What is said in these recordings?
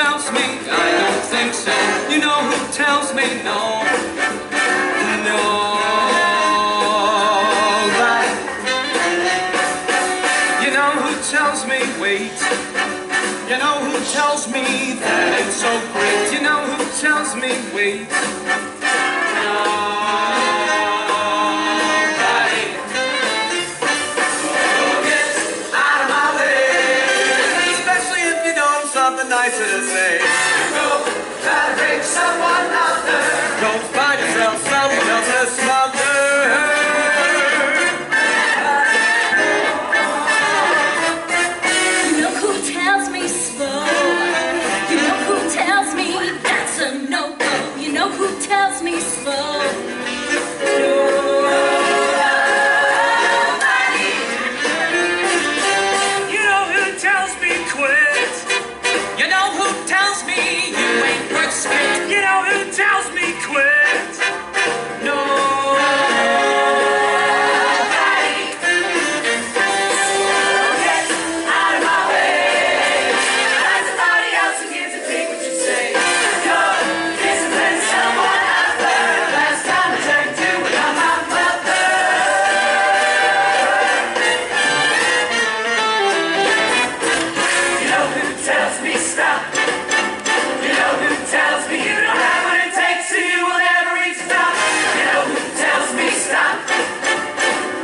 tells me I don't think so? You know who tells me no? Nobody. You know who tells me wait? You know who tells me that it's so great? You know who tells me wait? Nicer to say. Go try to break someone out there. Go find yourself someone else's mother. You know who tells me slow? You know who tells me that's a no-go? You know who tells me slow? Nobody. You know who tells me quit? You know who tells me you ain't worth spit? You know who tells me quit? Nobody. Get out of my way. Find somebody else who gives a thing what you say. Go discipline someone out there. Last time I turned to without my mother. You know who tells me stop? You know who tells me you don't have what it takes, so you will never reach the top? You know who tells me stop?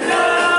Nobody.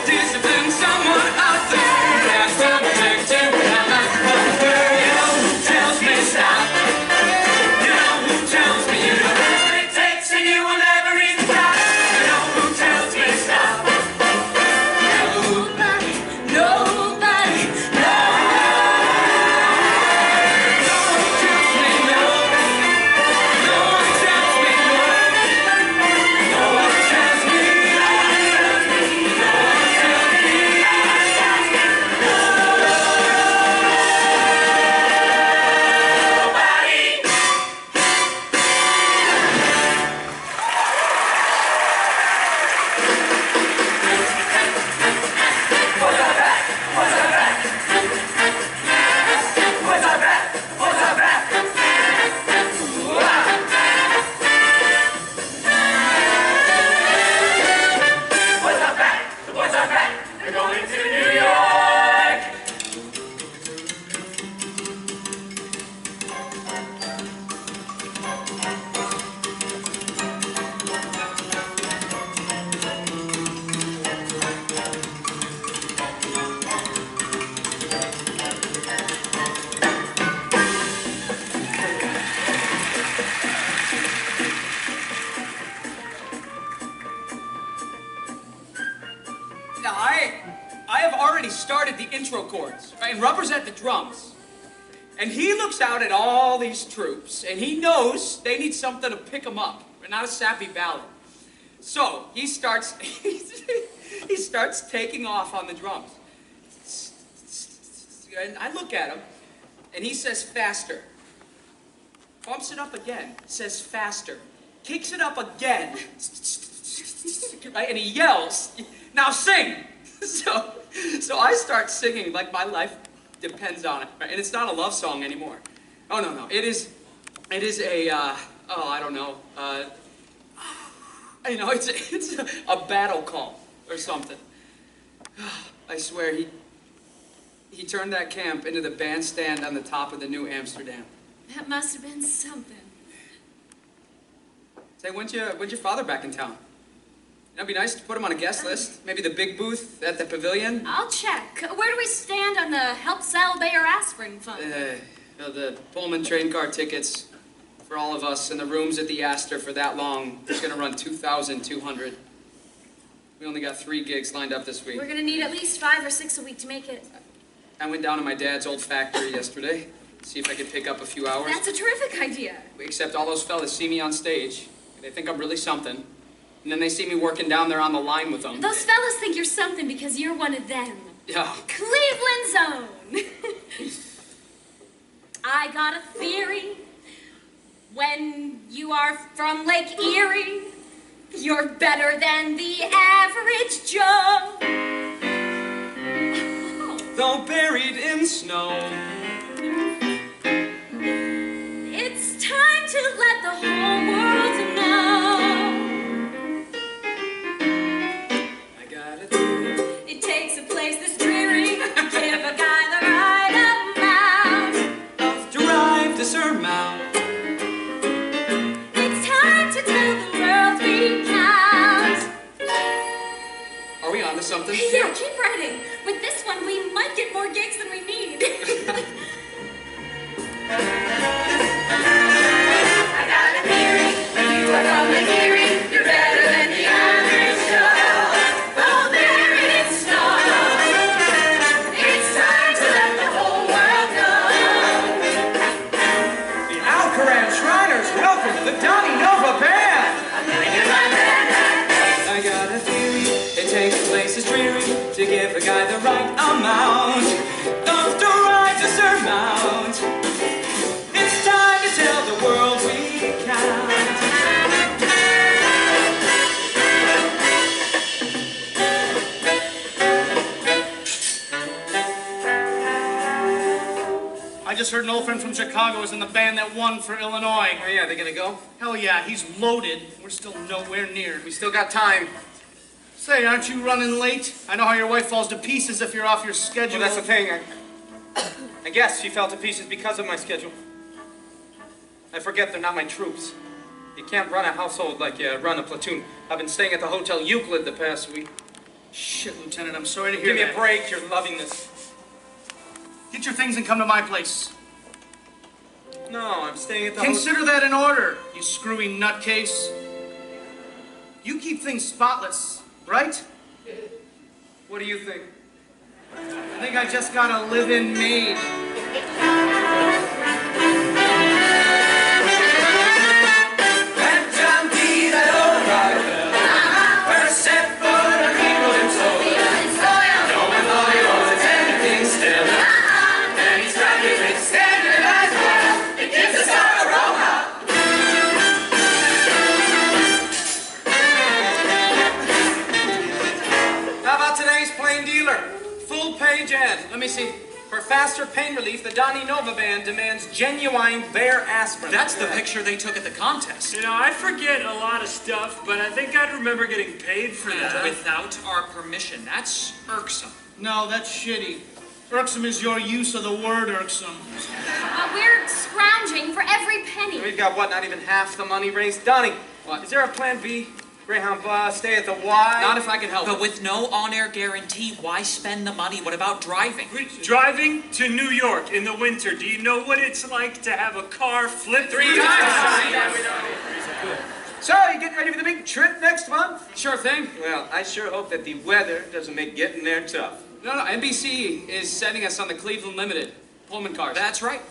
Discipline someone out there. Last time I checked in without my mother. You know who tells me stop? You know who tells me you don't have what it takes, and you will never reach the top? You know who tells me stop? Nobody. Nobody. No one tells me no. No one tells me no. No one tells me Now, I have already started the intro chords, right? And Rubber's at the drums. And he looks out at all these troops, and he knows they need something to pick them up, and not a sappy ballad. So he starts, he starts taking off on the drums. And I look at him, and he says faster. Bumps it up again, says faster. Kicks it up again, right? And he yells, now sing! So I start singing like my life depends on it. Right? And it's not a love song anymore. Oh, no, no. It is a, oh, I don't know. You know, it's a battle call or something. I swear, he turned that camp into the bandstand on the top of the New Amsterdam. That must have been something. Say, when's your father back in town? It'd be nice to put him on a guest list. Maybe the big booth at the pavilion. I'll check. Where do we stand on the Help Sell Bayer Aspirin Fund? The Pullman train car tickets for all of us and the rooms at the Astor for that long. It's gonna run $2,200. We only got 3 gigs lined up this week. We're gonna need at least 5 or 6 a week to make it. I went down to my dad's old factory yesterday, see if I could pick up a few hours. That's a terrific idea. Except all those fellas see me on stage. They think I'm really something. And then they see me working down there on the line with them. Those fellas think you're something because you're one of them. Yeah. Cleveland's own. I got a theory. When you are from Lake Erie, you're better than the average Joe. Though buried in snow. It's time to let the whole world know. I got a theory. It takes a place this dreary to give a guy the right amount of drive to surmount. It's time to tell the world we count. Are we on to something? Yeah, keep writing. With this one, we might get more gigs than we need. I got a theory. You are from the theory. You're better than the average Joe. Oh, buried in snow. It's time to let the whole world know. The Alcaraz Shriners welcome the Donny Nova Band. I got a theory. It takes places dreary to give a guy the right amount of drive to surmount. It's time to tell the world we count. I just heard an old friend from Chicago is in the band that won for Illinois. Oh yeah, they gonna go? Hell yeah, he's loaded. We're still nowhere near. We still got time. Say, aren't you running late? I know how your wife falls to pieces if you're off your schedule. Well, that's the thing. I guess she fell to pieces because of my schedule. I forget they're not my troops. You can't run a household like you run a platoon. I've been staying at the Hotel Euclid the past week. Shit, Lieutenant, I'm sorry to hear Give me that. a break. You're loving this. Get your things and come to my place. No, I'm staying at the hotel. Consider that in order, you screwy nutcase. You keep things spotless, right? What do you think? I think I just got a live-in maid. Let me see. For faster pain relief, the Donny Nova Band demands genuine Bayer aspirin. That's the picture they took at the contest. You know, I forget a lot of stuff, but I think I'd remember getting paid for that. Without our permission. That's irksome. No, that's shitty. Irksome is your use of the word irksome. We're scrounging for every penny. We've got, what, not even half the money raised? Donny, What? Is there a plan B? Greyhound bus, stay at the Y? Not if I can help But it. with no on-air guarantee, why spend the money? What about driving? Driving to New York in the winter. Do you know what it's like to have a car flip 3 through times. So, you getting ready for the big trip next month? Sure thing. Well, I sure hope that the weather doesn't make getting there tough. No, NBC is sending us on the Cleveland Limited Pullman cars. That's right.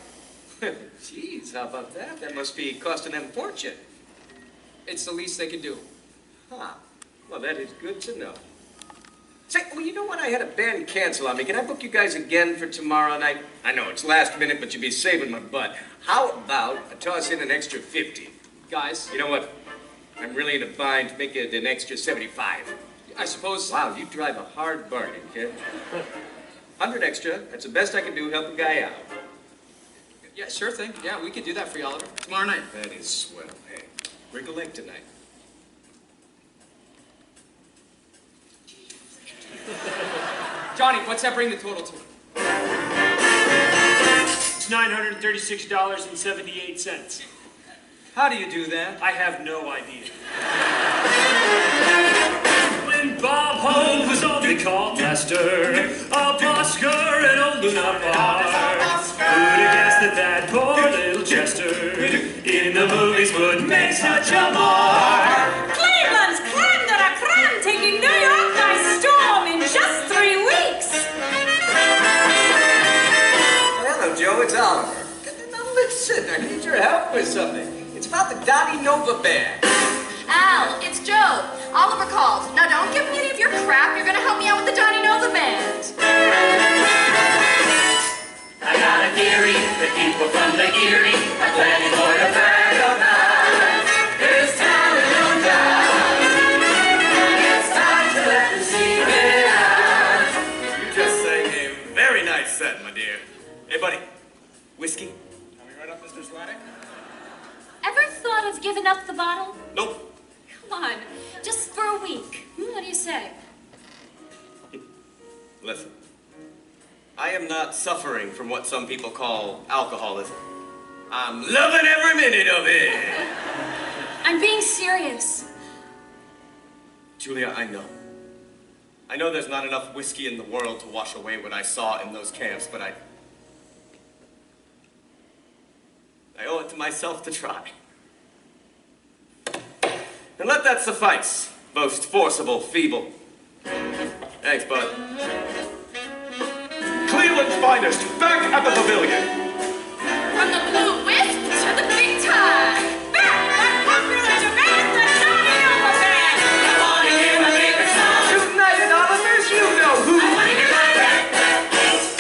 Jeez, how about that? That must be costing them a fortune. It's the least they can do. Huh. Well, that is good to know. Say, well, you know what? I had a band cancel on me. Can I book you guys again for tomorrow night? I know it's last minute, but you'd be saving my butt. How about I toss in an extra 50? Guys, You know what? I'm really in a bind to make it an extra 75. I suppose... Wow, you drive a hard bargain, kid. 100 extra. That's the best I can do, help a guy out. Yeah, sure thing. Yeah, we could do that for you, Oliver. Tomorrow night. That is swell. Hey, break a leg tonight. Johnny, what's that bring the total to? It's $936.78. How do you do that? I have no idea. When Bob Hope was on the call master of Oscar and old Luna Park, who'd have guessed that poor little Chester in the movies would make such a mark? Cleveland's creme de la creme, taking New York by storm in just 3 weeks. Hello, Joe. It's Oliver. Now listen, I need your help with something. It's about the Donnie Nova band. Al, it's Joe. Oliver called. Now don't give me any of your crap. You're gonna help me out with the Donnie Nova band. I got a theory that people from the Erie are planning for the battle night. This town is no doubt. It's time to let them see it out. You just sang a very nice set, my dear. Hey, buddy. Whiskey? Coming right up, Mr. Sladek. Ever thought of giving up the bottle? Nope. Come on, just for a week. What do you say? Listen. I am not suffering from what some people call alcoholism. I'm loving every minute of it. I'm being serious. Julia, I know. I know there's not enough whiskey in the world to wash away what I saw in those camps, but I owe it to myself to try. And let that suffice, most forcible, feeble. Thanks, bud. Cleveland's finest, back at the pavilion. From the blue wisp to the big tie. Back that popular demand, the Donnie Nova band. I wanna hear my favorite song. Tonight at Oliver's, you know who. I wanna hear my red cake.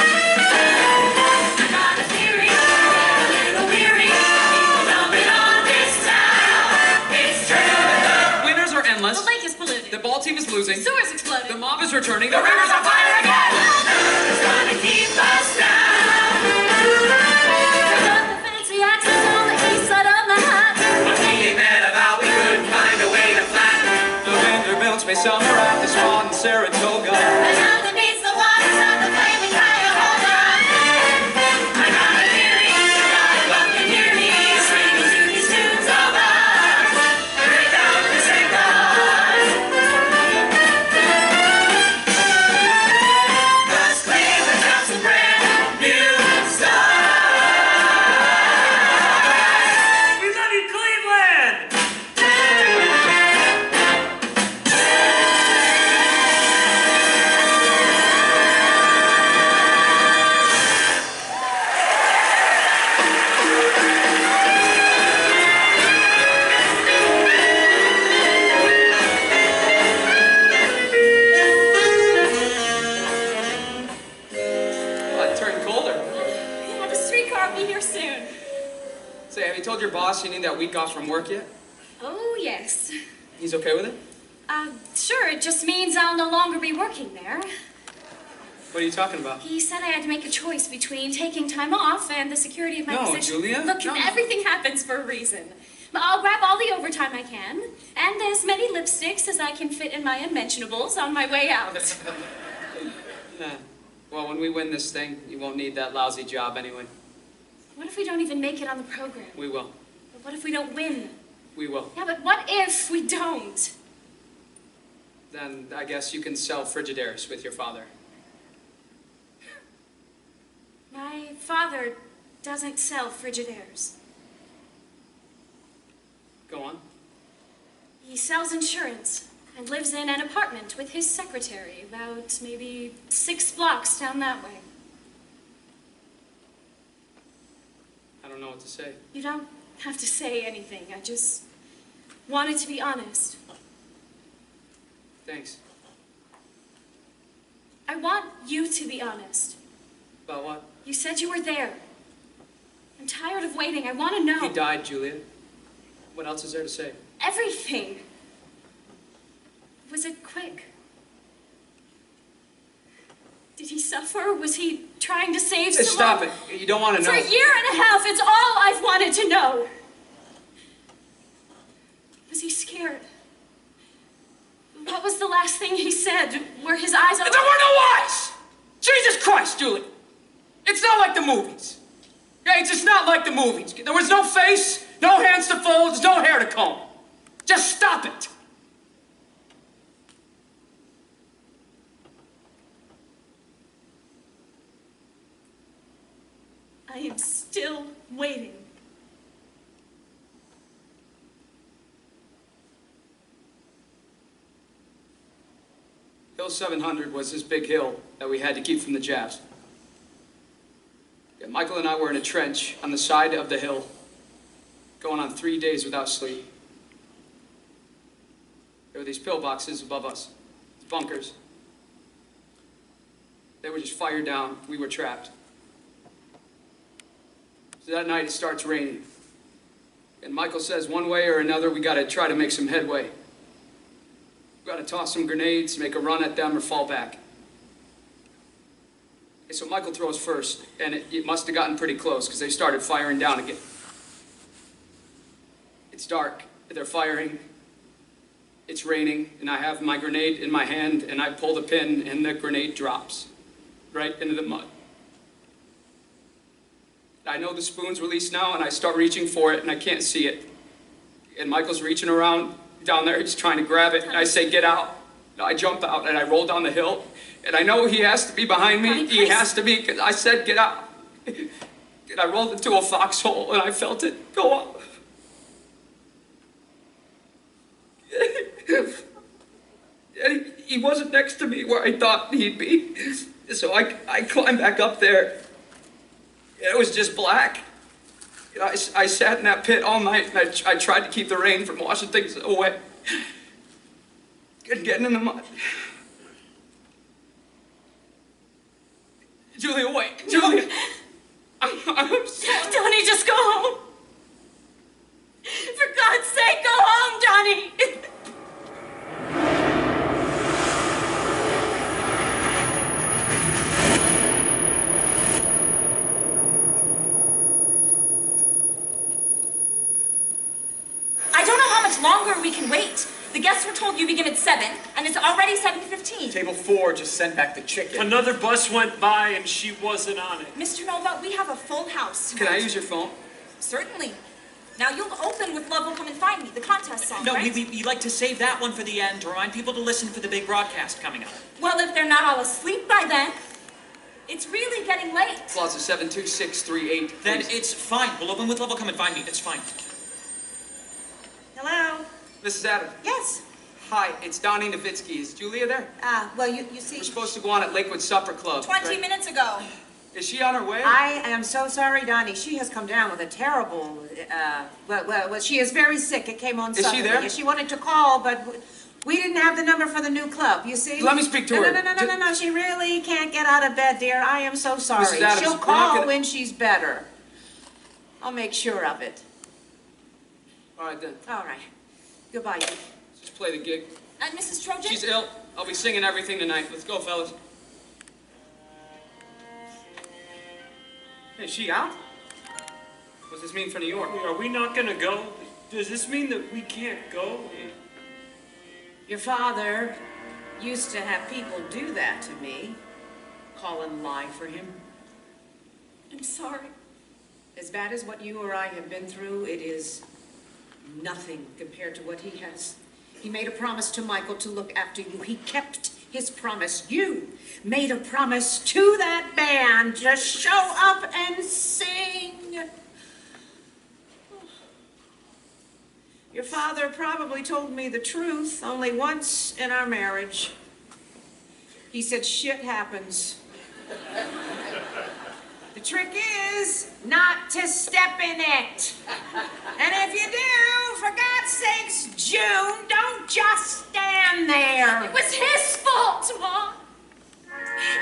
I got a theory, a little weary. People dumping on this town. It's true. Winners are endless. The lake is polluted. The ball team is losing. Sewers exploded. The mob is returning. The river's on fire again. It's gonna keep us down. The fancy access on the east side of Manhattan. What we ain't mad about, we couldn't find a way to flatten. The Vanderbilts may summer at the Swan in Saratoga. The mountain beats the waters of the flaming Cuyahoga. I got a theory, God alone can hear me. Singing to these tunes of ours. Break out the cigars. Cause Cleveland got some brand new stars. We love you, Cleveland! Well, it turned colder. Yeah, the streetcar will be here soon. Say, have you told your boss you need that week off from work yet? Oh, yes. He's okay with it? Sure, it just means I'll no longer be working there. What are you talking about? He said I had to make a choice between taking time off and the security of my No, position. Julia, Look, no. everything happens for a reason. I'll grab all the overtime I can, and as many lipsticks as I can fit in my unmentionables on my way out. Yeah. Well, when we win this thing, you won't need that lousy job anyway. What if we don't even make it on the program? We will. But what if we don't win? We will. Yeah, but what if we don't? Then I guess you can sell Frigidaires with your father. My father doesn't sell Frigidaires. Go on. He sells insurance and lives in an apartment with his secretary about maybe 6 blocks down that way. I don't know what to say. You don't have to say anything. I just wanted to be honest. Thanks. I want you to be honest. About what? You said you were there. I'm tired of waiting. I want to know. He died, Julia. What else is there to say? Everything. Was it quick? Did he suffer? Was he trying to save Hey, someone? stop it. You don't want to know. For a year and a half, it's all I've wanted to know. Was he scared? What was the last thing he said? Were his eyes open? There were no eyes! Jesus Christ, Julie! It's not like the movies. Yeah, it's just not like the movies. There was no face, no hands to fold, there's no hair to comb. Just stop it. I am still waiting. Hill 700 was this big hill that we had to keep from the Japs. Yeah, Michael and I were in a trench on the side of the hill, going on 3 days without sleep. There were these pillboxes above us, bunkers. They were just fired down. We were trapped. So that night it starts raining. And Michael says, one way or another, we gotta try to make some headway. We gotta toss some grenades, make a run at them, or fall back. Okay, so Michael throws first, and it must have gotten pretty close, because they started firing down again. It's dark, they're firing, it's raining, and I have my grenade in my hand, and I pull the pin, and the grenade drops right into the mud. I know the spoon's released now, and I start reaching for it, and I can't see it. And Michael's reaching around down there, he's trying to grab it, and I say, get out. I jump out, and I roll down the hill, and I know he has to be behind me. Honey, he has to be, because I said, get out. And I rolled into a foxhole, and I felt it go up. And he wasn't next to me where I thought he'd be. So I climbed back up there. It was just black. You know, I sat in that pit all night, and I tried to keep the rain from washing things away. And getting in the mud. Julia, wait. Julia. I'm sorry. Donnie, just go home. For God's sake, go home, Donnie. I don't know how much longer we can wait. The guests were told you begin at 7, and it's already 7:15. Table 4 just sent back the chicken. Another bus went by and she wasn't on it. Mr. Nova, we have a full house Can I tonight. use your phone? Certainly. Now you'll open with Love Will Come and Find Me, the contest song, No, right? we like to save that one for the end to remind people to listen for the big broadcast coming up. Well, if they're not all asleep by then, it's really getting late. Plaza 72638. Then please. it's fine. We'll open with Love Will Come and Find Me. It's fine. Hello? Mrs. Adams. Yes. Hi, it's Donnie Nowitzki. Is Julia there? Well, you see, We're supposed to go on at Lakewood Supper Club. 20 right? minutes ago. Is she on her way? I am so sorry, Donnie. She has come down with a terrible, well, she is very sick. It came on Is she suddenly. there? She wanted to call, but we didn't have the number for the new club, you see? Let me speak to her. No. She really can't get out of bed, dear. I am so sorry. Mrs. Adams, She'll we're not call gonna- when she's better. I'll make sure of it. All right, then. All right. Goodbye. Just play the gig. And Mrs. Trojan? She's ill. I'll be singing everything tonight. Let's go, fellas. Hey, is she out? What does this mean for New York? Are we not gonna go? Does this mean that we can't go? Your father used to have people do that to me. Call and lie for him. I'm sorry. As bad as what you or I have been through, it is nothing compared to what he has. He made a promise to Michael to look after you. He kept his promise. You made a promise to that band to show up and sing. Your father probably told me the truth only once in our marriage. He said, shit happens. The trick is not to step in it. And if you do, for God's sakes, June, don't just stand there. It was his fault, Mom.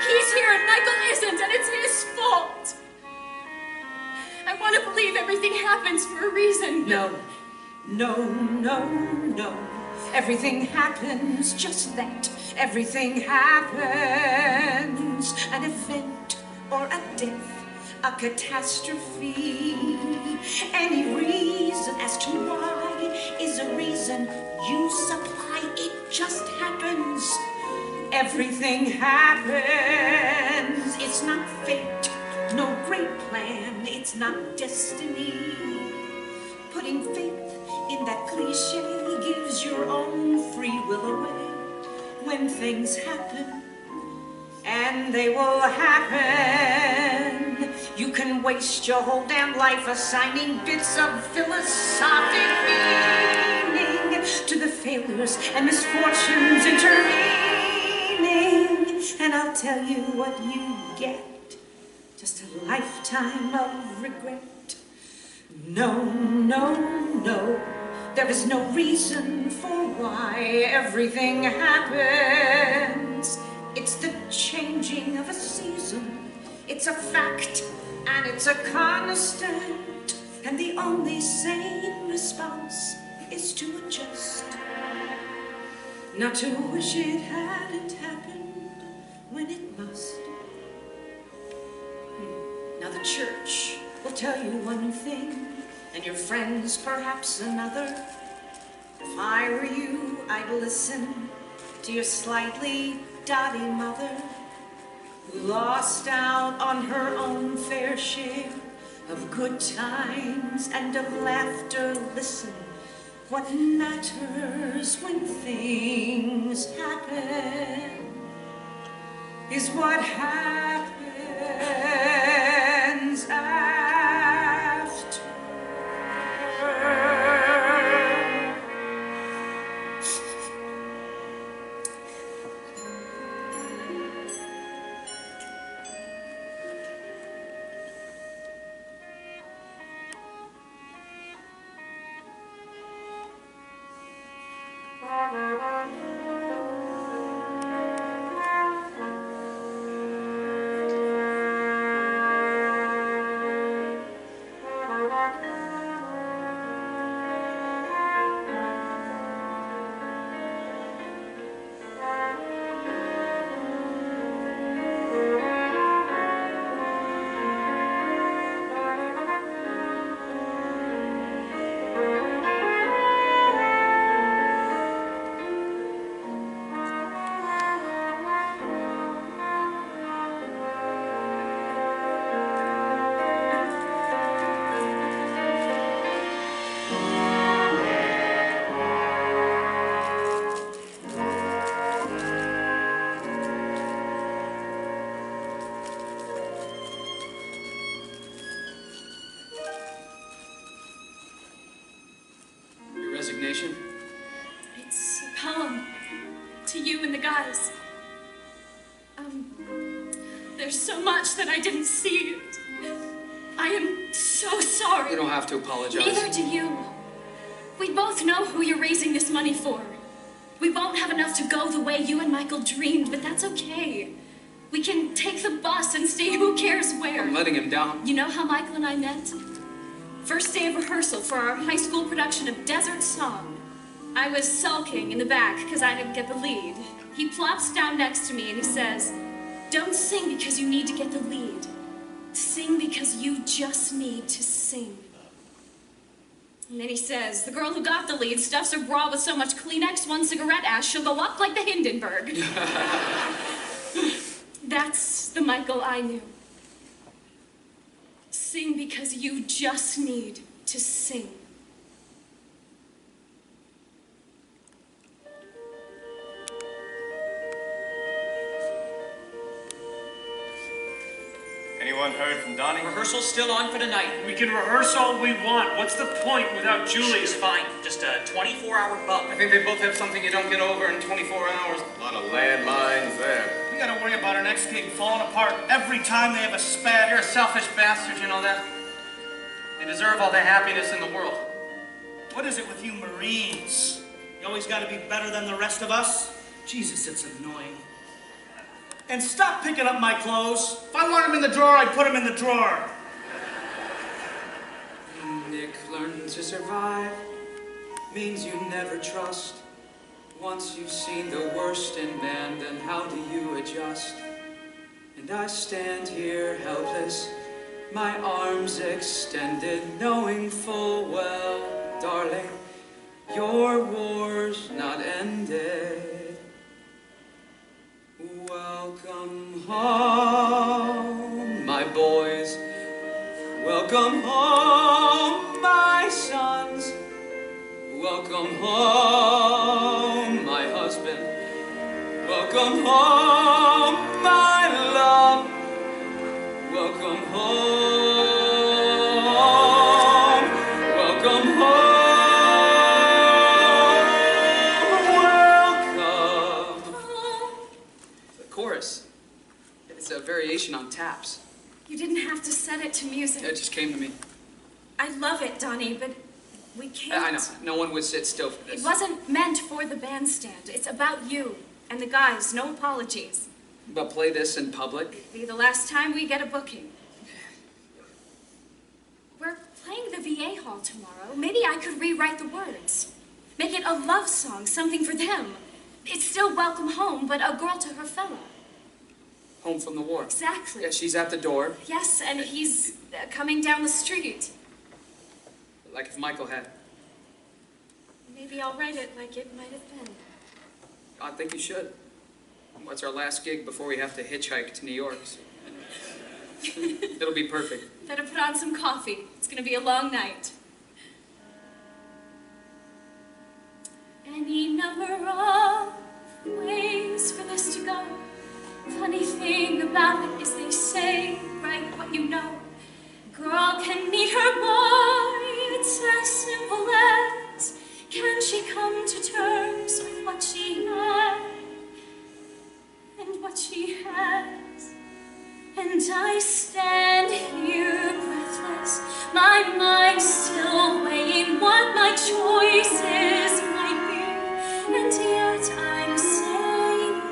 He's here and Michael isn't, and it's his fault. I want to believe everything happens for a reason. No. Everything happens, just that. Everything happens. An event or a death, a catastrophe. Any reason as to why is a reason you supply. It just happens. Everything happens. It's not fate, no great plan. It's not destiny. Putting faith in that cliche gives your own free will away. When things happen, and they will happen, you can waste your whole damn life assigning bits of philosophic meaning to the failures and misfortunes intervening. And I'll tell you what you get, just a lifetime of regret. No, no, no, there is no reason for why everything happens. It's the changing of a season. It's a fact, and it's a constant. And the only sane response is to adjust. Not to wish it hadn't happened when it must. Now the church will tell you one thing, and your friends perhaps another. If I were you, I'd listen to your slightly dotty mother, who lost out on her own fair share of good times and of laughter. Listen, what matters when things happen is what happens after. Resignation? It's a poem to you and the guys. There's so much that I didn't see. I am so sorry. You don't have to apologize. Neither do you. We both know who you're raising this money for. We won't have enough to go the way you and Michael dreamed, but that's okay. We can take the bus and stay who cares where. I'm letting him down. You know how Michael and I met? First day of rehearsal for our high school production of Desert Song. I was sulking in the back because I didn't get the lead. He plops down next to me and he says, "Don't sing because you need to get the lead. Sing because you just need to sing." And then he says, "The girl who got the lead stuffs her bra with so much Kleenex, one cigarette ash, she'll go up like the Hindenburg." That's the Michael I knew. Sing because you just need to sing. Anyone heard from Donnie? Rehearsal's still on for tonight. We can rehearse all we want. What's the point without Julie? She's fine. Just a 24-hour bug. I think they both have something you don't get over in 24 hours. A lot of landmines there. We gotta worry about our next gig falling apart every time they have a spat. You're a selfish bastard, you know that? They deserve all the happiness in the world. What is it with you Marines? You always gotta be better than the rest of us? Jesus, it's annoying. And stop picking up my clothes. If I want them in the drawer, I'd put them in the drawer. Nick, learn to survive means you never trust. Once you've seen the worst in man, then how do you adjust? And I stand here helpless, my arms extended, knowing full well, darling, your war's not ended. Welcome home, my boys. Welcome home, my sons. Welcome home, my husband. Welcome home, my love. Welcome home. Welcome home. Welcome. The chorus. It's a variation on taps. You didn't have to set it to music. It just came to me. I love it, Donnie, but we can't. I know. No one would sit still for this. It wasn't meant for the bandstand. It's about you and the guys. No apologies. But play this in public? It'll be the last time we get a booking. We're playing the VA Hall tomorrow. Maybe I could rewrite the words. Make it a love song, something for them. It's still Welcome Home, but a girl to her fella. Home from the war. Exactly. Yeah, she's at the door. Yes, and he's coming down the street. Like if Michael had. Maybe I'll write it like it might have been. I think you should. What's our last gig before we have to hitchhike to New York? So it'll be perfect. Better put on some coffee. It's gonna be a long night. Any number of ways for this to go. Funny thing about it is they say, write what you know. Girl can meet her boy, it's as simple as, can she come to terms with what she had and what she has? And I stand here breathless, my mind still weighing what my choices might be, and yet I'm saying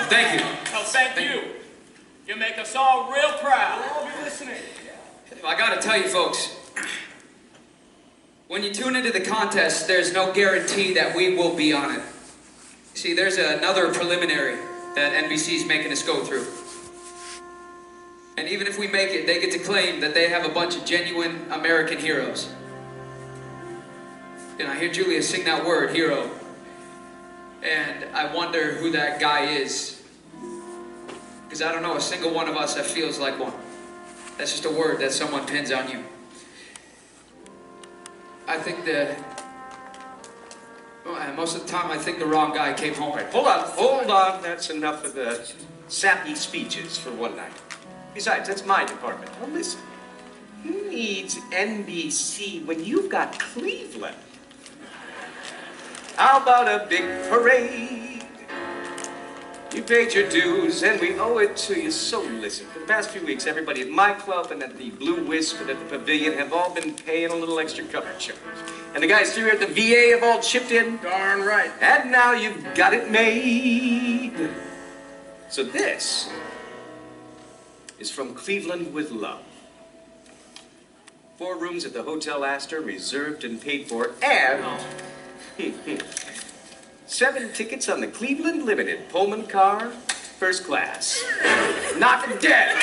Thank you. Oh, thank you. You make us all real proud. We'll all be listening. I gotta tell you folks, when you tune into the contest, there's no guarantee that we will be on it. See, there's another preliminary that NBC's making us go through. And even if we make it, they get to claim that they have a bunch of genuine American heroes. And I hear Julia sing that word, hero. And I wonder who that guy is. Because I don't know a single one of us that feels like one. That's just a word that someone pins on you. I think most of the time I think the wrong guy came home. Right, hold on. That's enough of the sappy speeches for one night. Besides, that's my department. Now listen, who needs NBC when you've got Cleveland? How about a big parade? You paid your dues, and we owe it to you. So listen, for the past few weeks, everybody at my club and at the Blue Wisp and at the Pavilion have all been paying a little extra cover charge. And the guys here at the VA have all chipped in. Darn right. And now you've got it made. So this is from Cleveland with Love. 4 rooms at the Hotel Astor, reserved and paid for, and 7 tickets on the Cleveland Limited Pullman car, first class. Not dead.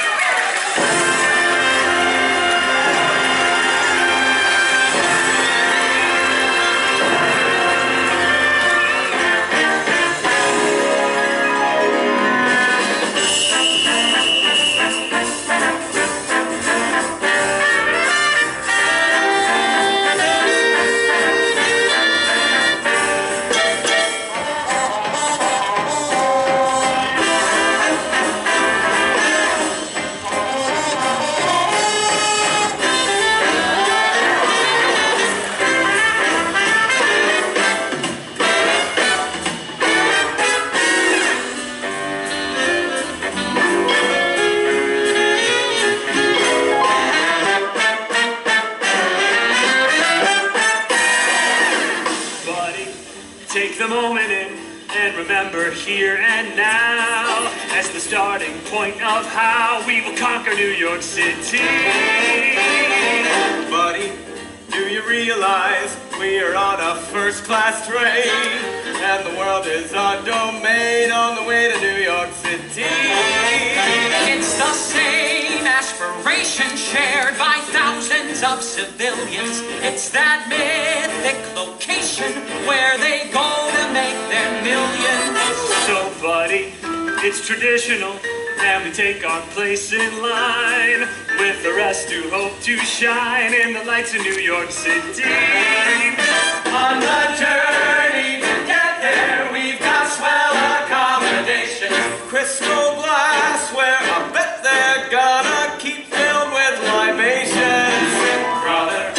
Take the moment in and remember here and now as the starting point of how we will conquer New York City. Buddy, do you realize we are on a first-class train and the world is our domain on the way to New York City? It's the same aspiration shared by thousands of civilians. It's that mythic location where they go to make their millions. So, buddy, it's traditional, and we take our place in line with the rest who hope to shine in the lights of New York City. On the journey to get there, we've got swell accommodations. Crystal glassware, I bet they're gonna keep filled with libations. Brother,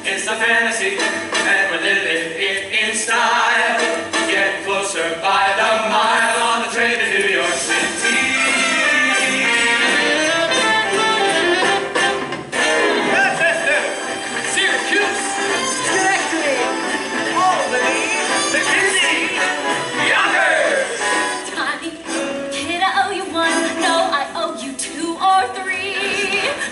it's a fantasy, and we're living it in style. Get closer by the mile on the train to New York City. Syracuse, Connecting! Albany! McKinsey, Yonkers. Tiny kid, I owe you 1. No, I owe you 2 or 3.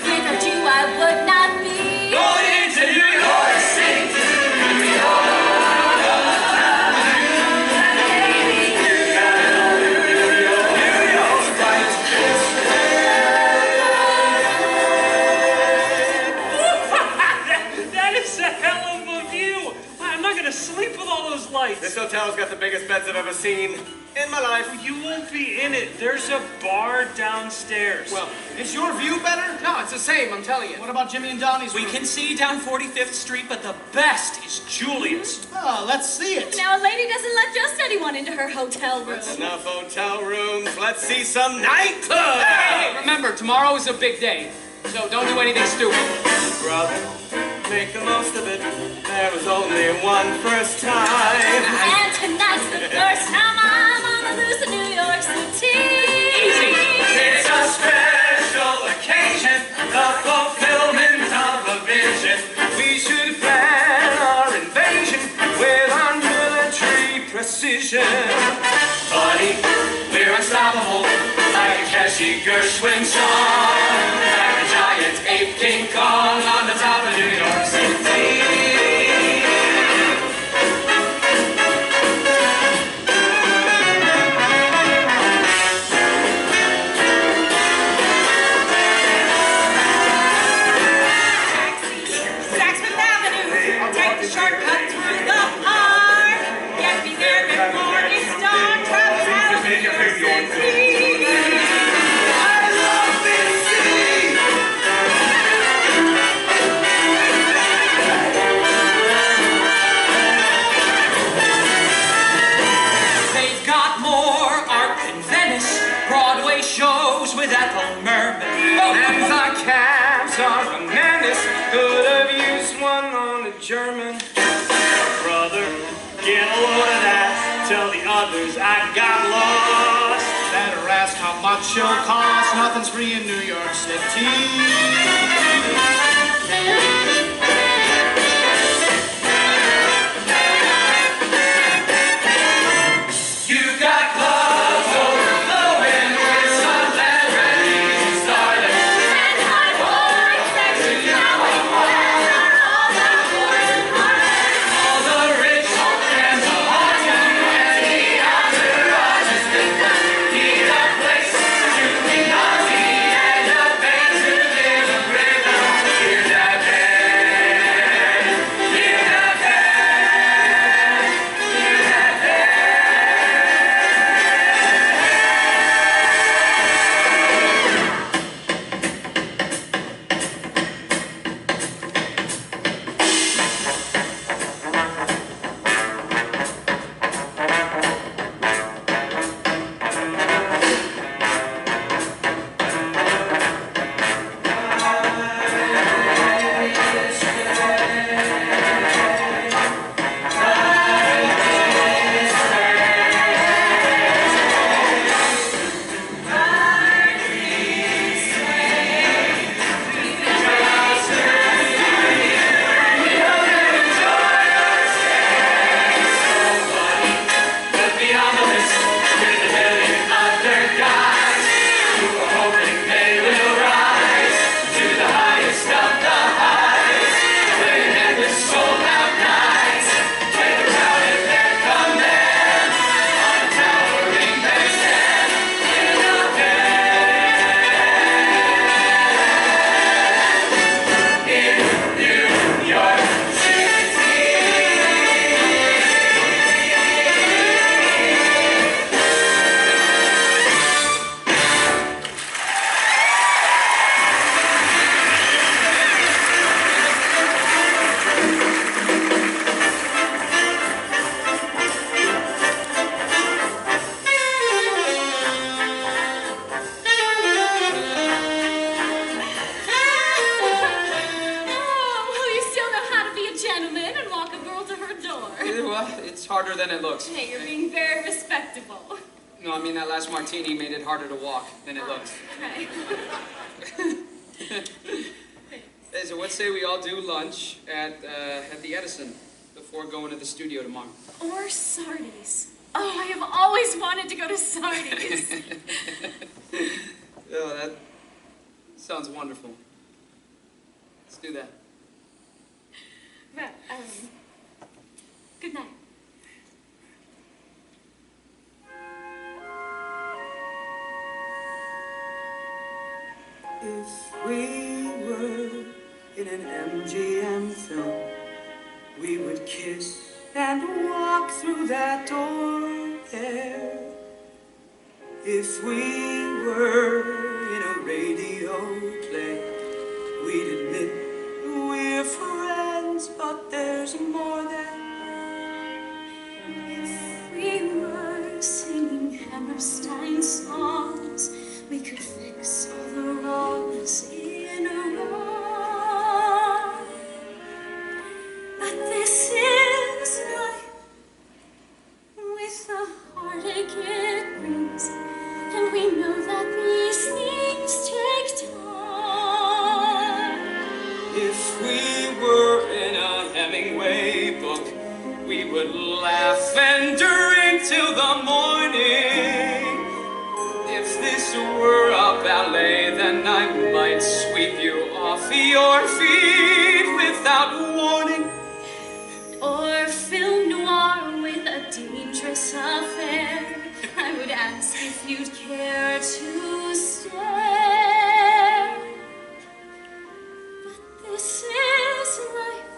Without you, I would not be. Going into New York City. New York. That is a hell of a view. I'm not going to sleep with all those lights. This hotel's got the biggest beds I've ever seen in my life. You won't be in it. There's a bar downstairs. Well, is your view better? No, it's the same, I'm telling you. What about Jimmy and Donnie's We room? can see down 45th Street, but the best is Julia's. Oh, let's see it. Now, a lady doesn't let just anyone into her hotel room. Enough hotel rooms. Let's see some nightclubs. Hey, remember, tomorrow is a big day, so don't do anything stupid. Brother, make the most of it. There was only one first time. And tonight's the first time I'm on the loose in New York City. It's a special occasion, the fulfillment of a vision. We should plan our invasion with our military precision. Buddy, we're unstoppable, like a Keshe Gershwin song, like a giant ape King Kong on the top of New York City. Saxford Avenue, take the shortcut through the park. Get me there before it's dark. Travel out to New York City. I love this city. They've got more art than Venice, Broadway shows with Ethel Merman. And the cabs are a menace. Could have used one on a German. Brother, get a load of that. Tell the others I got lost. much she'll cost. Nothing's free in New York City. You got clubs overflowing with sunland ready to start it. And high boys sexy now and wild are all the boys and hearts. All the rich and the haughty and the entourages need a place to be naughty and a band to live a rhythm. Hear that band, hear that band, hear that band. Put me on the list with a million other guys who are hoping they will rise to the highest of the highs. Playing endless sold-out nights with a crowded their command on a towering bandstand in a band in New York City. Oh, you still know how to be a gentleman and walk a girl to her door. Well, it's harder than it looks. Hey, you're being very respectable. No, I mean that last martini made it harder to walk than it looks. Right. Hey, so what say we all do lunch at the Edison before going to the studio tomorrow? Or Sardi's. Oh, I have always wanted to go to Sardi's. Oh, that sounds wonderful. Let's do that. Well, good night. If we were in an MGM film, we would kiss and walk through that door there. If we were in a radio play, we'd admit we're friends, but there's more there. If we were singing Hammerstein songs, we could fix all the wrongs in a row. But this is life, with the heartache it brings, and we know that these things take time. If we were in a Hemingway book, we would laugh and drink till the morning. If this were a ballet, then I might sweep you off your feet without warning. Or film noir with a dangerous affair, I would ask if you'd care to stay. But this is life,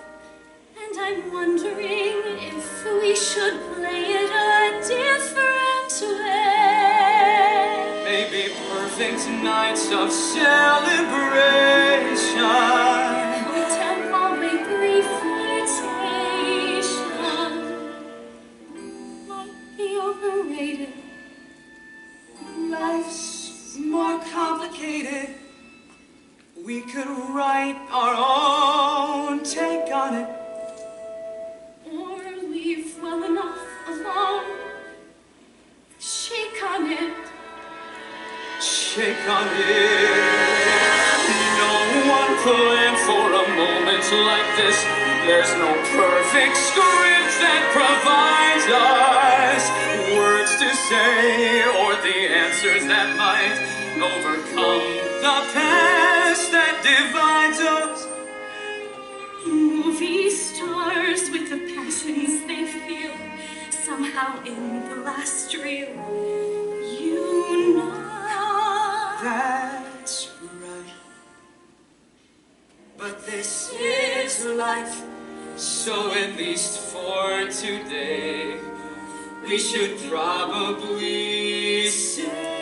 and I'm wondering if we should play it a different way. Maybe perfect nights of celebration. Hotel hallway brief flirtation might be overrated. Life's more complicated. We could write our own take on it. Or leave well enough alone. Shake on it. on it. No one planned for a moment like this. There's no perfect script that provides us words to say or the answers that might overcome the past that divides us. Movie stars with the passions they feel, somehow in the last reel, you know. That's right. But this is life. So at least for today, we should probably say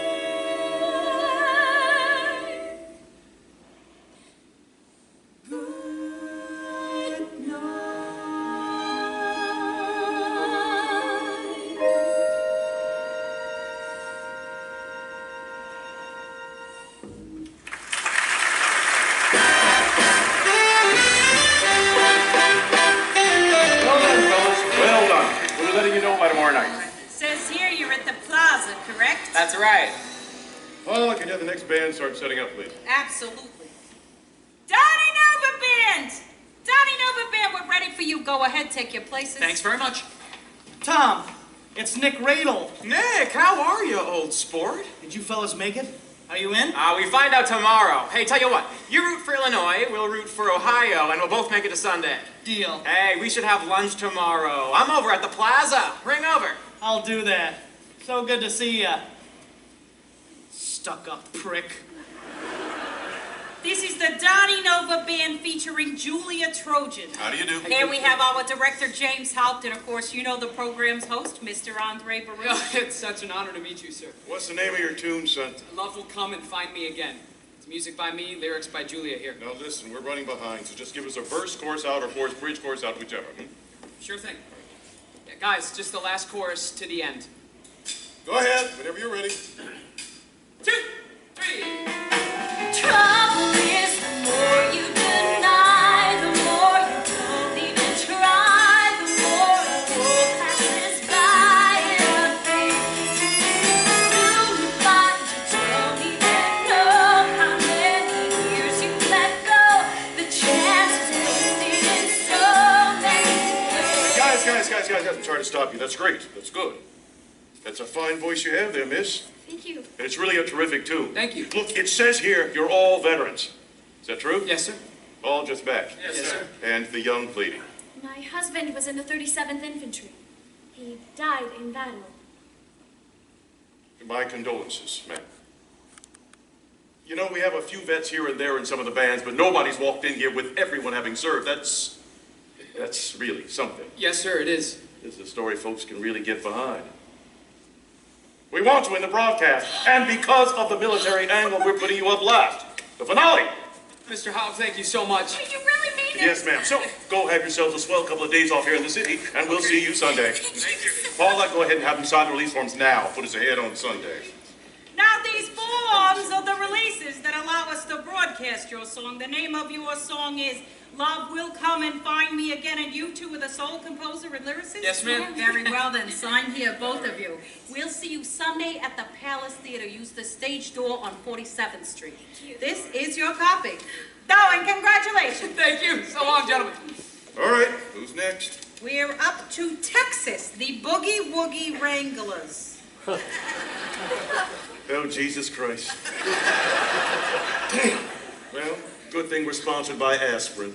Good night. Well done, fellas. Well done. We'll be letting you know by tomorrow night. Says here you're at the plaza, correct? That's right. Paula, can you have the next band start setting up, please? Absolutely. Donnie Nova Band! Donnie Nova Band, we're ready for you. Go ahead, take your places. Thanks very much. Tom, it's Nick Radel. Nick, how are you, old sport? Did you fellas make it? Are you in? We find out tomorrow. Hey, tell you what, you root for Illinois, we'll root for Ohio, and we'll both make it to Sunday. Deal. Hey, we should have lunch tomorrow. I'm over at the plaza. Ring over. I'll do that. So good to see ya. Stuck-up prick. This is the Donnie Nova Band featuring Julia Trojan. How do you do? Here we have our director, James Haupt, and of course, you know the program's host, Mr. Andre Baruch. It's such an honor to meet you, sir. What's the name of your tune, son? Love will come and find me again. It's music by me, lyrics by Julia here. Now listen, we're running behind, so just give us a verse, chorus out, or chorus, bridge, chorus out, whichever. Sure thing. Yeah, guys, just the last chorus to the end. Go ahead, whenever you're ready. 2, 3. Trouble is the more you deny, the more you don't even try, the more a world passes by in a face. Soon you find you don't even know how many years you let go. The chance wasted in so many ways. Guys, I'm sorry to stop you. That's great. That's good. That's a fine voice you have there, miss. Thank you. And it's really a terrific tune. Thank you. Look, it says here you're all veterans. Is that true? Yes, sir. All just back. Yes, sir. And the young lady. My husband was in the 37th Infantry. He died in battle. My condolences, ma'am. You know, we have a few vets here and there in some of the bands, but nobody's walked in here with everyone having served. That's really something. Yes, sir, it is. This is a story folks can really get behind. We want to in the broadcast, and because of the military angle, we're putting you up last. The finale. Mr. Howe, thank you so much. You really mean it? Yes, ma'am. So, go have yourselves a swell couple of days off here in the city, and we'll see you Sunday. Paula, go ahead and have them sign the release forms now. Put us ahead on Sunday. Now these forms are the releases that allow us to broadcast your song. The name of your song is Love Will Come and Find Me Again, and you two are the sole composer and lyricist? Yes, ma'am. Very well then, sign here, both of you. We'll see you Sunday at the Palace Theater. Use the stage door on 47th Street. This is your copy. Oh, and congratulations. Thank you. So long, gentlemen. All right, who's next? We're up to Texas, the Boogie Woogie Wranglers. Oh, Jesus Christ. Well, good thing we're sponsored by aspirin.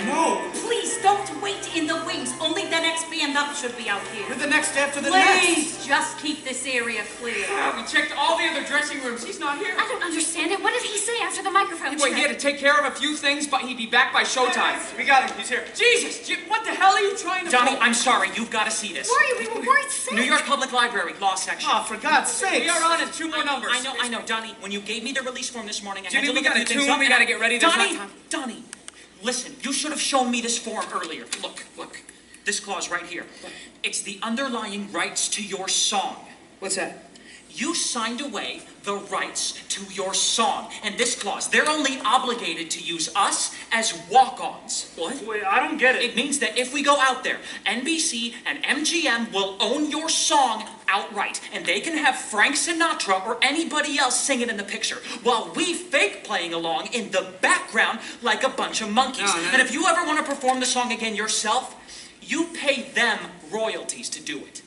No. Please don't wait in the wings. Only the next band up should be out here. You're the next after the next. Please, just keep this area clear. We checked all the other dressing rooms. He's not here. I don't understand it. What did he say after the microphone Well, he had to take care of a few things, but he'd be back by showtime. We got him. He's here. Jesus, Jim, what the hell are you trying to Donnie, pull? I'm sorry. You've got to see this. Where are you? We were worried sick. New York Public Library, law section. Oh, for God's sake. We are on in 2 more numbers. I know, Donnie. When you gave me the release form this morning, I Jimmy, had to we look got a a few things tune. up, We and got to get ready. There's Donnie, not time. Donnie, listen. You should have shown me this form earlier. Look. This clause right here. It's the underlying rights to your song. What's that? You signed away the rights to your song. And this clause, they're only obligated to use us as walk-ons. What? Wait, I don't get it. It means that if we go out there, NBC and MGM will own your song outright. And they can have Frank Sinatra or anybody else sing it in the picture, while we fake playing along in the background like a bunch of monkeys. No. And if you ever want to perform the song again yourself, you pay them royalties to do it.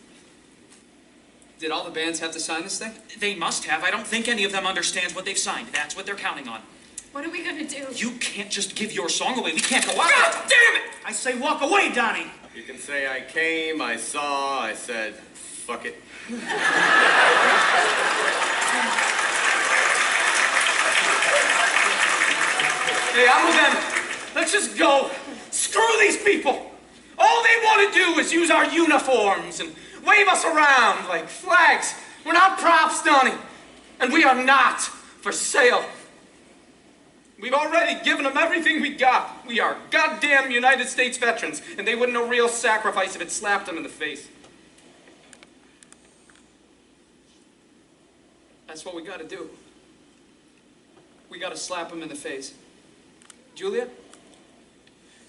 Did all the bands have to sign this thing? They must have. I don't think any of them understands what they've signed. That's what they're counting on. What are we gonna do? You can't just give your song away. We can't go out. God damn it! I say walk away, Donnie. You can say I came, I saw, I said, fuck it. Hey, I'm with them. Let's just go. Screw these people. All they want to do is use our uniforms and wave us around like flags. We're not props, Donnie. And we are not for sale. We've already given them everything we got. We are goddamn United States veterans, and they wouldn't know real sacrifice if it slapped them in the face. That's what we gotta do. We gotta slap him in the face. Julia,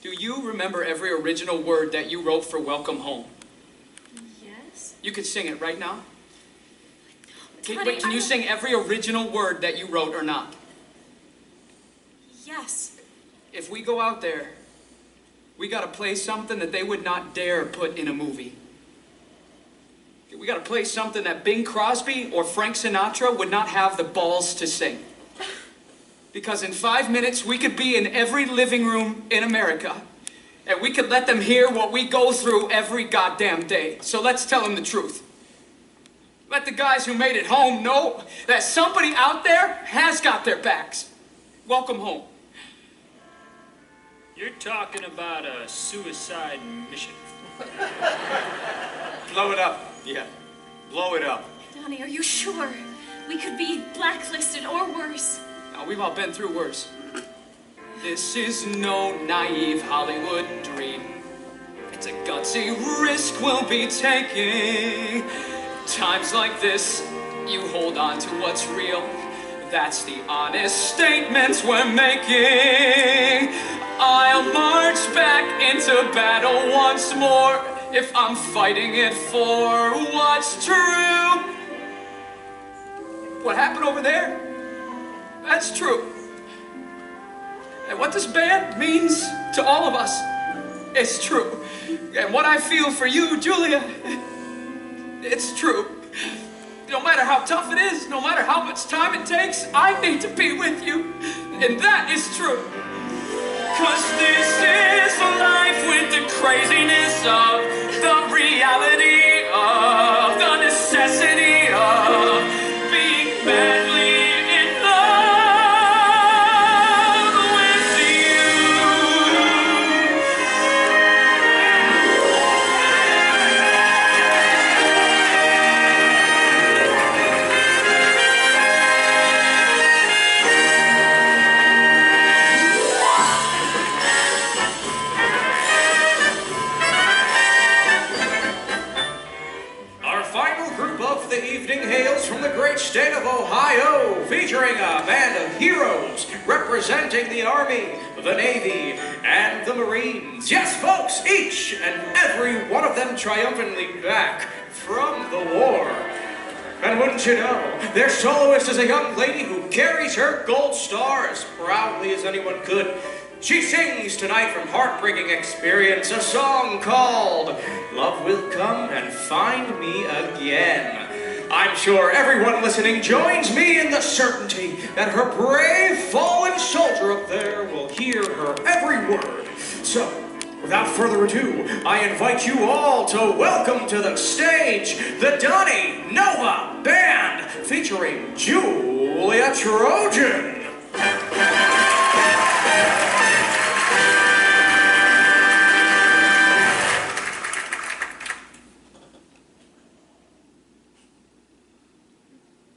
do you remember every original word that you wrote for Welcome Home? Yes? You could sing it right now. Honey, Can you sing every original word that you wrote or not? Yes. If we go out there, we gotta play something that they would not dare put in a movie. We gotta play something that Bing Crosby or Frank Sinatra would not have the balls to sing. Because in 5 minutes, we could be in every living room in America, and we could let them hear what we go through every goddamn day. So let's tell them the truth. Let the guys who made it home know that somebody out there has got their backs. Welcome home. You're talking about a suicide mission. Blow it up. Yeah, blow it up. Donnie, are you sure? We could be blacklisted or worse. Now, we've all been through worse. This is no naive Hollywood dream. It's a gutsy risk we'll be taking. Times like this, you hold on to what's real. That's the honest statements we're making. I'll march back into battle once more if I'm fighting it for what's true. What happened over there? That's true. And what this band means to all of us is true. And what I feel for you, Julia, it's true. No matter how tough it is, no matter how much time it takes, I need to be with you. And that is true. 'Cause this is life with the craziness of the reality of the necessity of being madly in love with you. Our final group of the evening hails from the great state of Ohio, featuring a band of heroes representing the Army, the Navy, and the Marines. Yes, folks, each and every one of them triumphantly back from the war. And wouldn't you know, their soloist is a young lady who carries her gold star as proudly as anyone could. She sings tonight from Heartbreaking Experience, a song called Love Will Come and Find Me Again. I'm sure everyone listening joins me in the certainty that her brave fallen soldier up there will hear her every word. So, without further ado, I invite you all to welcome to the stage the Donnie Nova Band featuring Julia Trojan.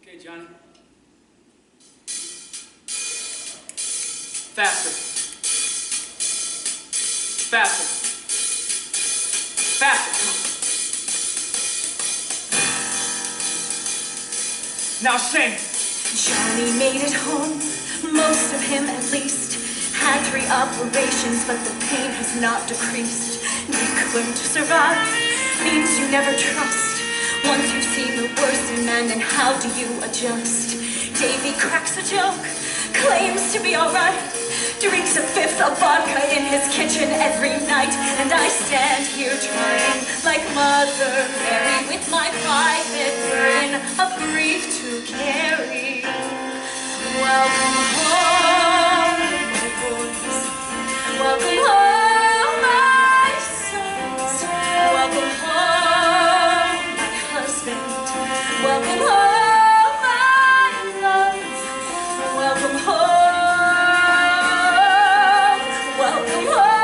Okay, Johnny. Faster. Faster. Faster. Now sing. Johnny made it home, most of him at least. Had 3 operations, but the pain has not decreased. Declared to survive means you never trust. Once you've seen the worst in men, then how do you adjust? Davy cracks a joke, claims to be alright. Drinks a 5th of vodka in his kitchen every night. And I stand here trying, like Mother Mary, with my private burden, a grief to carry. Welcome home, my boys. Welcome home, my sons. Welcome home, my husband. Welcome home, my love. Welcome home. Welcome home.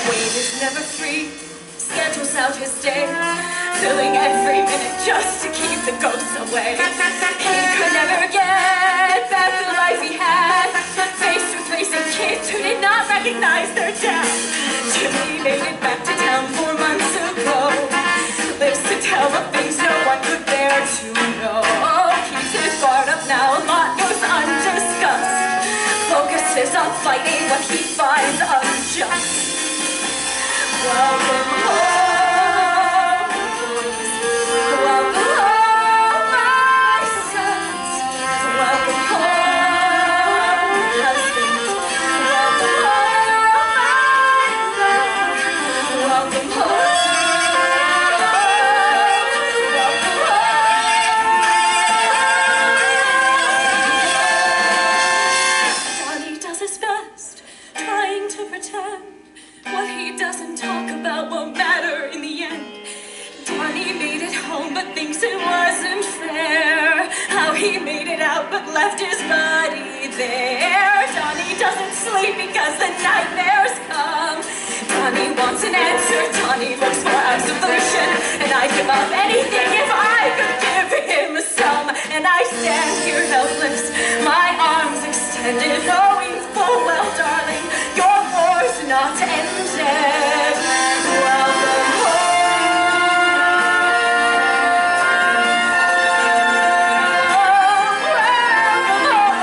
Wade is never free. Schedules out his day, filling every minute just to keep the ghosts away. He could never get back the life he had, faced with racing kids who did not recognize their dad. Jimmy made it back to town 4 months ago, lives to tell the things no one could bear to know. Keeps his guard up now, a lot goes undiscussed, focuses on fighting what he finds unjust. Welcome home, boys. Welcome home, my sons. Welcome home, husband. Welcome home, my love. Welcome home. Welcome home. Donnie does his best, trying to pretend what he doesn't talk about won't matter in the end. Donnie made it home but thinks it wasn't fair how he made it out but left his body there. Donnie doesn't sleep because the nightmares come. Donnie wants an answer, Donnie looks for absolution, and I'd give up anything if I could give him some. And I stand here helpless, my arms extended, knowing full well, darling, your war's not ended. Welcome home. Welcome home,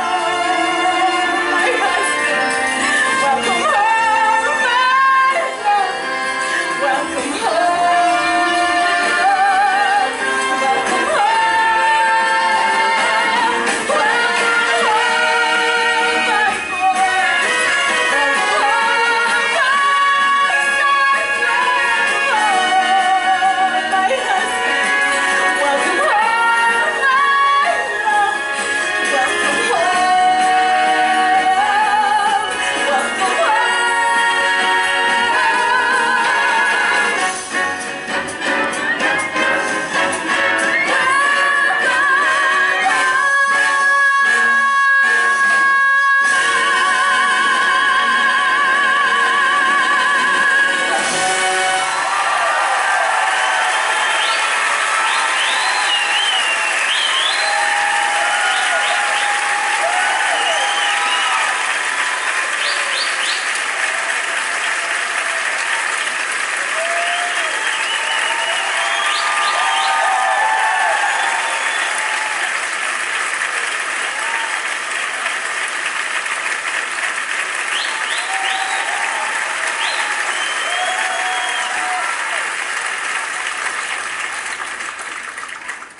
my husband. Welcome home, my love. Welcome home. Welcome home. Welcome home, my boy.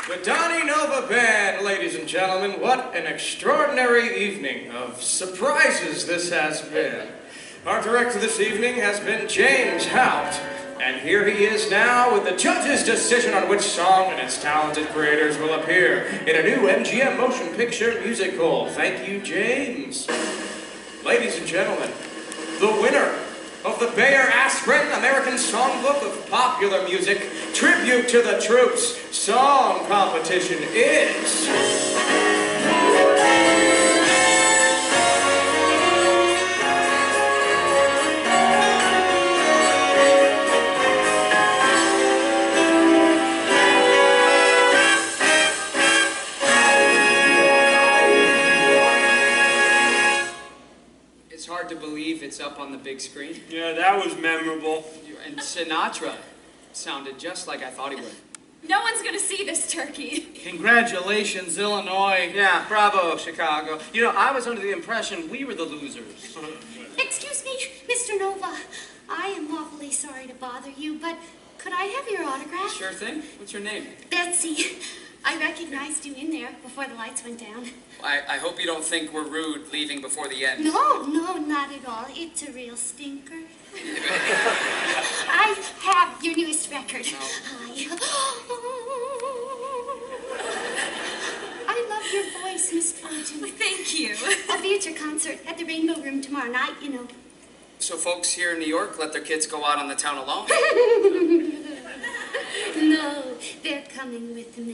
The Donnie Nova Band, ladies and gentlemen. What an extraordinary evening of surprises this has been. Our director this evening has been James Hout, and here he is now with the judge's decision on which song and its talented creators will appear in a new MGM motion picture musical. Thank you, James. Ladies and gentlemen, the winner of the Bayer Aspirin American Songbook of Popular Music Tribute to the Troops Song Competition is... It's hard to believe it's up on the big screen. Yeah, that was memorable. And Sinatra. Sounded just like I thought he would. No one's gonna see this turkey. Congratulations, Illinois. Yeah, bravo, Chicago. You know, I was under the impression we were the losers. Excuse me, Mr. Nova. I am awfully sorry to bother you, but could I have your autograph? Sure thing. What's your name? Betsy. I recognized you in there before the lights went down. I hope you don't think we're rude leaving before the end. No, not at all. It's a real stinker. I have your newest record. I love your voice, Miss Fortune. Thank you. I'll be at your concert at the Rainbow Room tomorrow night, you know. So folks here in New York let their kids go out on the town alone? No, they're coming with me.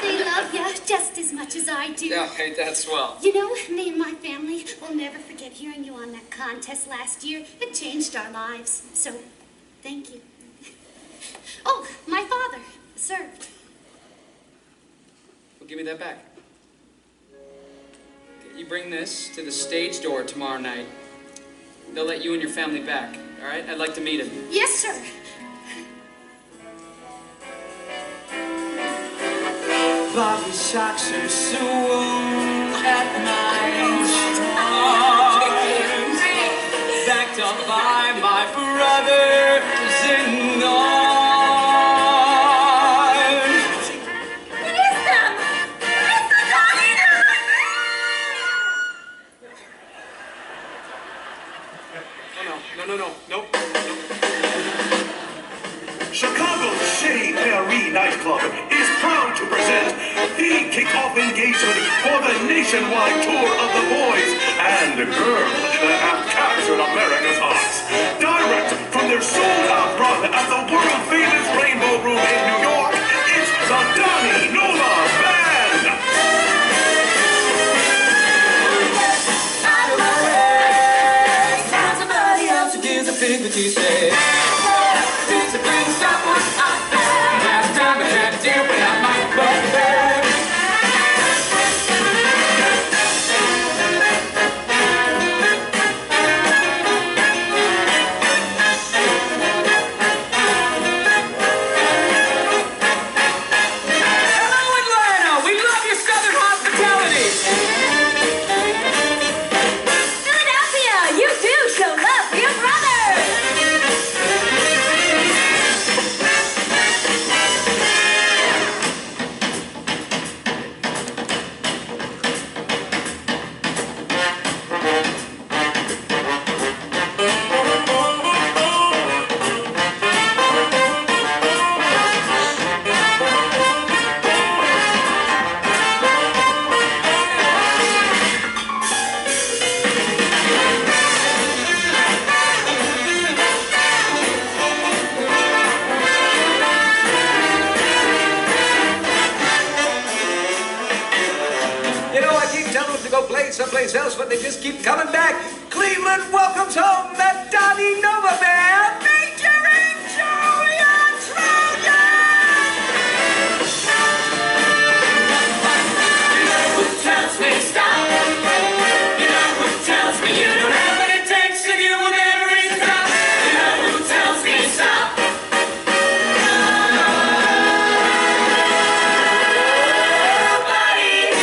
They love you just as much as I do. Yeah, hey, that's swell. You know, me and my family will never forget hearing you on that contest last year. It changed our lives. So, thank you. Oh, my father, sir. Well, give me that back. You bring this to the stage door tomorrow night. They'll let you and your family back, all right? I'd like to meet him. Yes, sir. Bobby socks are sewn at night, backed up by my brothers in arms. It is them! It's the doggy No. Chicago's Chez Paris nightclub is proud to present the kickoff engagement for the nationwide tour of the boys and girls that have captured America's hearts. Direct from their sold-out run at the world-famous Rainbow Room in New York, it's the Donnie Nova Band! Out of my way, found somebody else who gives a fig what you say. It's a bring someone up there. Last time I had to deal without my brother. Hello, Atlanta. We love your southern hospitality. Philadelphia, you do show love for your brother! You know, I keep telling them to go play someplace else, but they just keep coming back. Cleveland welcomes home the Donnie Nova Band, featuring Julian Trojan! You know who tells me stop? You know who tells me you don't have what it takes and you will never stop? You know who tells me stop? Nobody.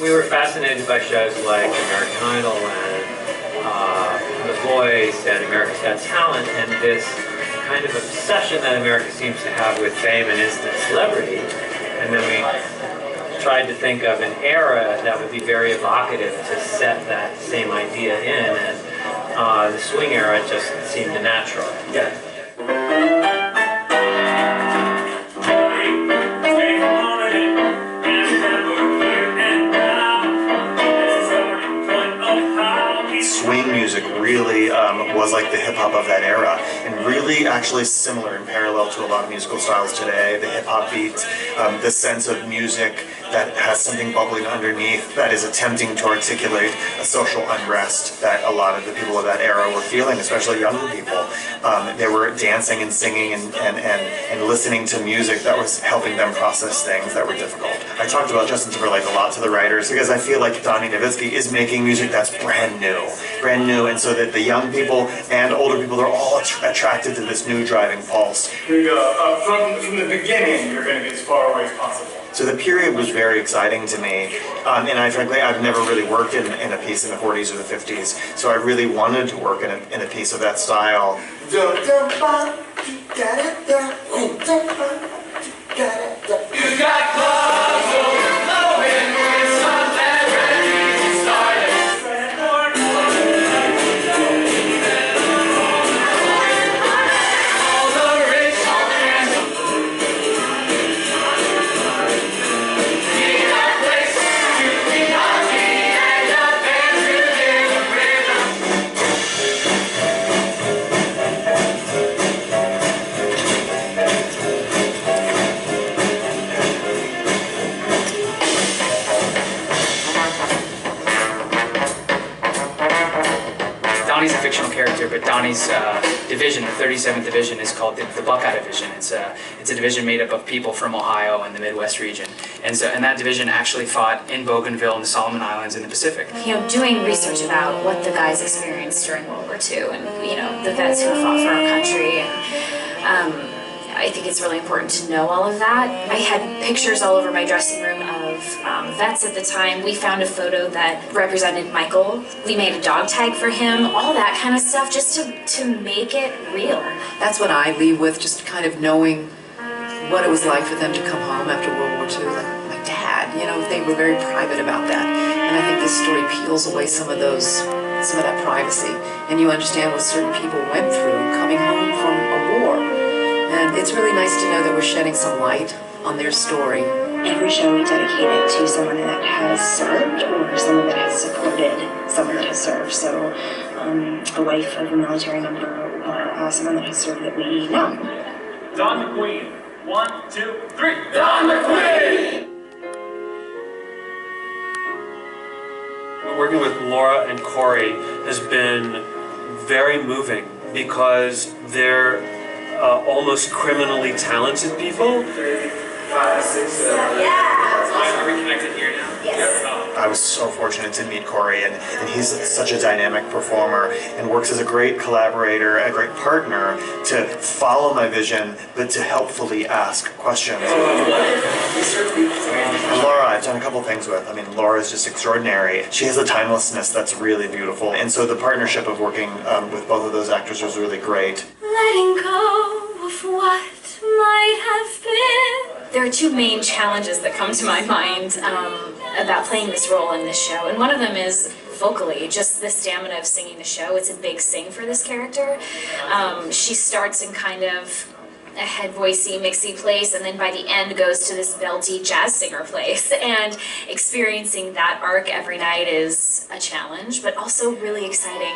We were fascinated by shows like American Idol and The Voice and America's Got Talent, and this kind of obsession that America seems to have with fame and instant celebrity. And then we tried to think of an era that would be very evocative to set that same idea in, and the swing era just seemed natural. Yeah. Swing music really was like the hip-hop of that era, and really actually similar and parallel to a lot of musical styles today. The hip-hop beat, the sense of music that has something bubbling underneath that is attempting to articulate a social unrest that a lot of the people of that era were feeling, especially younger people. They were dancing and singing and listening to music that was helping them process things that were difficult. I talked about Justin Timberlake a lot to the writers because I feel like Donnie Nowitzki is making music that's brand new, and so that the young people and older people are all attracted to this new driving pulse. Here you go. From the beginning, you're going to be as far away as possible. So the period was very exciting to me, and frankly, I've never really worked in a piece in the 40s or the 50s, so I really wanted to work in a piece of that style. You got clubs overflowing with sunset ready to start it. All the rich and need a place to be naughty and a band to give a rhythm. Donnie's a fictional character, but Donnie's division, the 37th Division, is called the Buckeye Division. It's a division made up of people from Ohio and the Midwest region. And that division actually fought in Bougainville and the Solomon Islands in the Pacific. You know, doing research about what the guys experienced during World War II and, you know, the vets who fought for our country. And I think it's really important to know all of that. I had pictures all over my dressing room of vets at the time. We found a photo that represented Michael. We made a dog tag for him, all that kind of stuff, just to make it real. That's what I leave with, just kind of knowing what it was like for them to come home after World War II. Like my dad, you know, they were very private about that. And I think this story peels away some of that privacy. And you understand what certain people went through coming home from a war. And it's really nice to know that we're shedding some light on their story. Every show we dedicate it to someone that has served or someone that has supported someone that has served. So a wife of a military member or someone that has served that we know. Don McQueen. 1, 2, 3. Don McQueen! Working with Laura and Corey has been very moving because they're almost criminally talented people. 3, 5, 6, 7. Are we connected here now? Yes. I was so fortunate to meet Corey, and he's such a dynamic performer and works as a great collaborator, a great partner to follow my vision, but to helpfully ask questions. And Laura, I've done a couple things with. I mean, Laura is just extraordinary. She has a timelessness that's really beautiful, and so the partnership of working with both of those actors was really great. Letting go of what might have been. There are two main challenges that come to my mind about playing this role in this show, and one of them is vocally, just the stamina of singing the show. It's a big sing for this character. She starts in kind of a head voicey, mixy place, and then by the end goes to this belty jazz singer place, and experiencing that arc every night is a challenge, but also really exciting.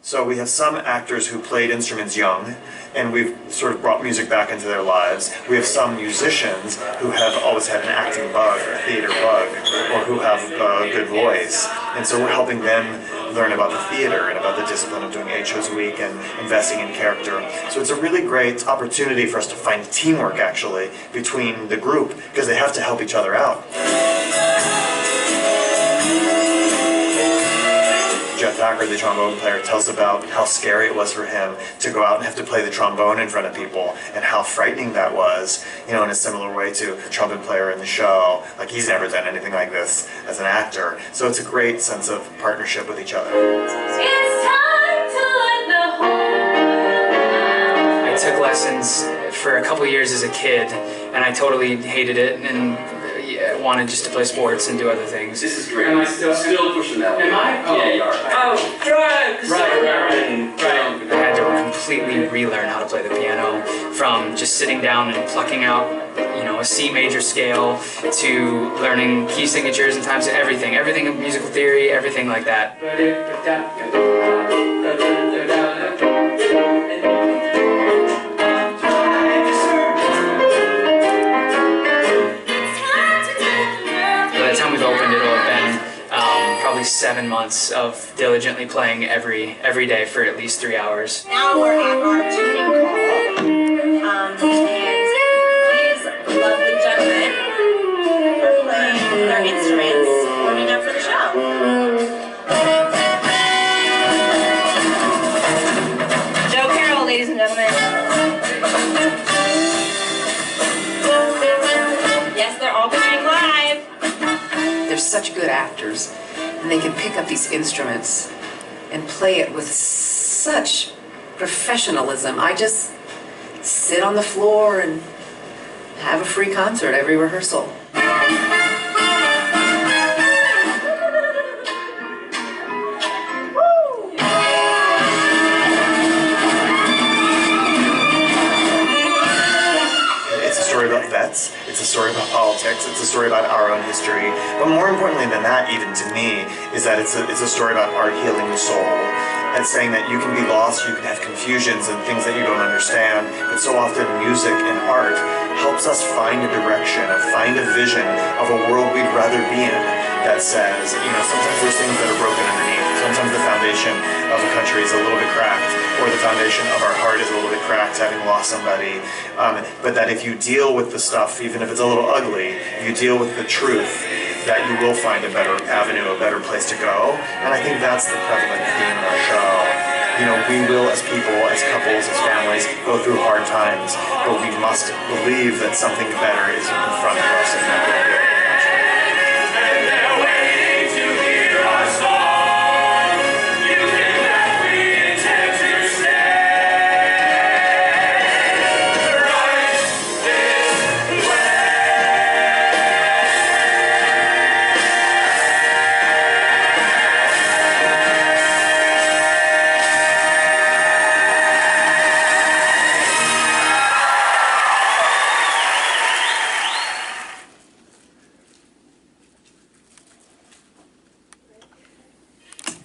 So we have some actors who played instruments young, and we've sort of brought music back into their lives. We have some musicians who have always had an acting bug or a theater bug, or who have a good voice. And so we're helping them learn about the theater and about the discipline of doing 8 shows a week and investing in character. So it's a really great opportunity for us to find teamwork, actually, between the group, because they have to help each other out. Jeff Thacker, the trombone player, tells about how scary it was for him to go out and have to play the trombone in front of people, and how frightening that was, you know, in a similar way to the trumpet player in the show. Like, he's never done anything like this as an actor. So it's a great sense of partnership with each other. It's time to let the whole I took lessons for a couple years as a kid, and I totally hated it and wanted just to play sports and do other things. This is great. Am I still pushing that? Am I? Oh, yeah, you are. Oh, drugs! Right. I had to completely relearn how to play the piano, from just sitting down and plucking out, you know, a C major scale, to learning key signatures and times, everything in musical theory, everything like that. By the time we've opened, it'll have been probably 7 months of diligently playing every day for at least 3 hours. Now we're at our tuning call, and these lovely gentlemen are playing their instruments, warming up for the show. Joe Carroll, ladies and gentlemen. Yes, they're all playing live. They're such good actors, and they can pick up these instruments and play it with such professionalism. I just sit on the floor and have a free concert every rehearsal. It's a story about vets, it's a story about politics, it's a story about our own history. But more importantly than that, even to me, is that it's a story about art healing the soul. And saying that you can be lost, you can have confusions and things that you don't understand, but so often music and art helps us find a direction, or find a vision of a world we'd rather be in, that says, you know, sometimes there's things that are broken underneath. Sometimes the foundation of a country is a little bit cracked, or the foundation of our heart is a little bit cracked, having lost somebody. But that if you deal with the stuff, even if it's a little ugly, if you deal with the truth, that you will find a better avenue, a better place to go. And I think that's the prevalent theme in our show. You know, we will, as people, as couples, as families, go through hard times, but we must believe that something better is in front of us and that we'll get.